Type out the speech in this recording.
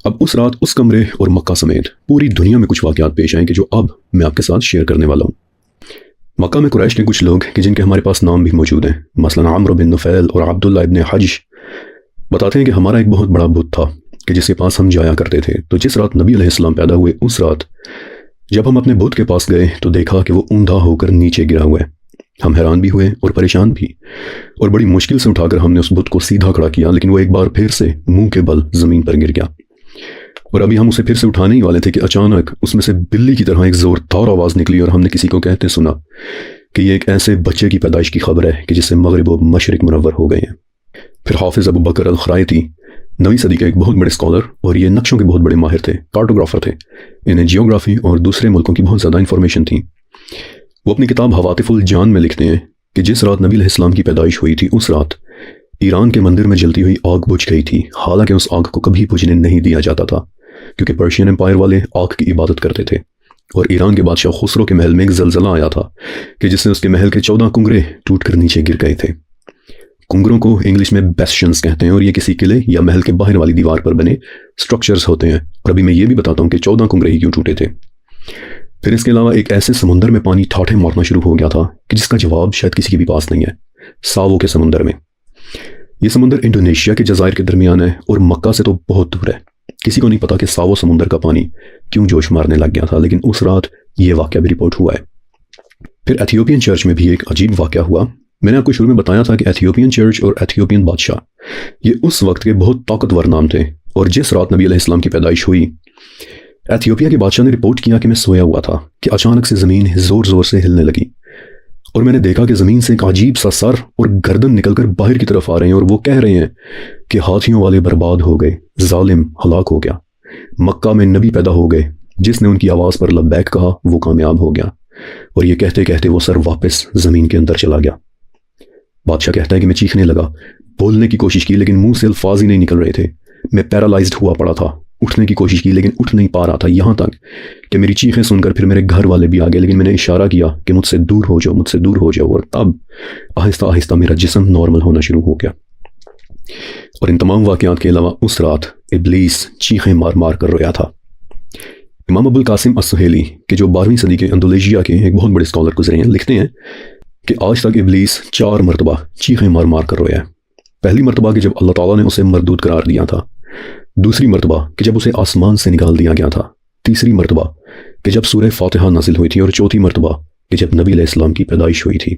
اب اس رات اس کمرے اور مکہ سمیت پوری دنیا میں کچھ واقعات پیش آئیں کہ جو اب میں آپ کے ساتھ شیئر کرنے والا ہوں۔ مکہ میں قریش کے کچھ لوگ کہ جن کے ہمارے پاس نام بھی موجود ہیں، مثلا عمرو بن نفیل اور عبداللہ ابن حجش، بتاتے ہیں کہ ہمارا ایک بہت بڑا بت تھا کہ جس کے پاس ہم جایا کرتے تھے۔ تو جس رات نبی علیہ السلام پیدا ہوئے، اس رات جب ہم اپنے بت کے پاس گئے تو دیکھا کہ وہ اوندھا ہو کر نیچے گرا ہوا ہے۔ ہم حیران بھی ہوئے اور پریشان بھی، اور بڑی مشکل سے اٹھا کر ہم نے اس بت کو سیدھا کھڑا کیا، لیکن وہ ایک بار پھر سے منہ کے بل زمین پر گر گیا۔ اور ابھی ہم اسے پھر سے اٹھانے ہی والے تھے کہ اچانک اس میں سے بلی کی طرح ایک زوردار آواز نکلی، اور ہم نے کسی کو کہتے سنا کہ یہ ایک ایسے بچے کی پیدائش کی خبر ہے کہ جس سے مغرب و مشرق منور ہو گئے ہیں۔ پھر حافظ ابو بکر الخرائطی 9ویں صدی کے ایک بہت بڑے اسکالر، اور یہ نقشوں کے بہت بڑے ماہر تھے، کارٹوگرافر تھے، انہیں جیوگرافی اور دوسرے ملکوں کی بہت زیادہ انفارمیشن تھی۔ وہ اپنی کتاب حواتف الجان میں لکھتے ہیں کہ جس رات نبی علیہ السلام کی پیدائش ہوئی تھی، اس رات ایران کے مندر میں جلتی ہوئی آگ بجھ گئی تھی، حالانکہ اس آگ کو کبھی بجھنے نہیں دیا جاتا تھا، کیونکہ پرشین امپائر والے آگ کی عبادت کرتے تھے۔ اور ایران کے بادشاہ خسرو کے محل میں ایک زلزلہ آیا تھا کہ جس سے اس کے محل کے 14 کنگرے ٹوٹ کر نیچے گر گئے تھے۔ کنگروں کو انگلش میں بیسشنز کہتے ہیں، اور یہ کسی قلعے یا محل کے باہر والی دیوار پر بنے سٹرکچرز ہوتے ہیں۔ اور ابھی میں یہ بھی بتاتا ہوں کہ 14 کنگرے ہی کیوں ٹوٹے تھے۔ پھر اس کے علاوہ ایک ایسے سمندر میں پانی ٹھاٹھے مارنا شروع ہو گیا تھا کہ جس کا جواب شاید کسی کے بھی پاس نہیں ہے، ساوو کے سمندر میں۔ یہ سمندر انڈونیشیا کے جزائر کے درمیان ہے اور مکہ سے تو بہت دور ہے۔ کسی کو نہیں پتا کہ ساوو سمندر کا پانی کیوں جوش مارنے لگ گیا تھا، لیکن اس رات یہ واقعہ بھی رپورٹ ہوا ہے۔ پھر ایتھیوپین چرچ میں بھی ایک عجیب واقعہ ہوا۔ میں نے آپ کو شروع میں بتایا تھا کہ ایتھیوپین چرچ اور ایتھیوپین بادشاہ یہ اس وقت کے بہت طاقتور نام تھے، اور جس رات نبی علیہ السلام کی پیدائش ہوئی، ایتھیوپیا کے بادشاہ نے رپورٹ کیا کہ میں سویا ہوا تھا کہ اچانک سے زمین زور زور سے ہلنے لگی، اور میں نے دیکھا کہ زمین سے ایک عجیب سا سر اور گردن نکل کر باہر کی طرف آ رہے ہیں، اور وہ کہہ رہے ہیں کہ ہاتھیوں والے برباد ہو گئے، ظالم ہلاک ہو گیا، مکہ میں نبی پیدا ہو گئے، جس نے ان کی آواز پر لبیک کہا وہ کامیاب ہو گیا۔ اور یہ کہتے کہتے وہ سر واپس زمین کے اندر چلا گیا۔ بادشاہ کہتا ہے کہ میں چیخنے لگا، بولنے کی کوشش کی لیکن منہ سے الفاظ ہی نہیں نکل رہے تھے، میں پیرالائزڈ ہوا پڑا تھا، اٹھنے کی کوشش کی لیکن اٹھ نہیں پا رہا تھا، یہاں تک کہ میری چیخیں سن کر پھر میرے گھر والے بھی آ گئے، لیکن میں نے اشارہ کیا کہ مجھ سے دور ہو جاؤ، مجھ سے دور ہو جاؤ، اور تب آہستہ آہستہ میرا جسم نارمل ہونا شروع ہو گیا۔ اور ان تمام واقعات کے علاوہ اس رات ابلیس چیخیں مار مار کر رویا تھا۔ امام ابو القاسم السہیلی کہ جو 12ویں صدی کے اندونیشیا کے ایک بہت بڑے اسکالر گزرے ہیں، لکھتے ہیں کہ آج تک ابلیس 4 مرتبہ چیخیں مار مار کر رویا ہے۔ پہلی مرتبہ کہ جب اللہ تعالیٰ نے اسے مردود قرار دیا تھا، دوسری مرتبہ کہ جب اسے آسمان سے نکال دیا گیا تھا، تیسری مرتبہ کہ جب سورہ فاتحہ نازل ہوئی تھی، اور چوتھی مرتبہ کہ جب نبی علیہ السلام کی پیدائش ہوئی تھی۔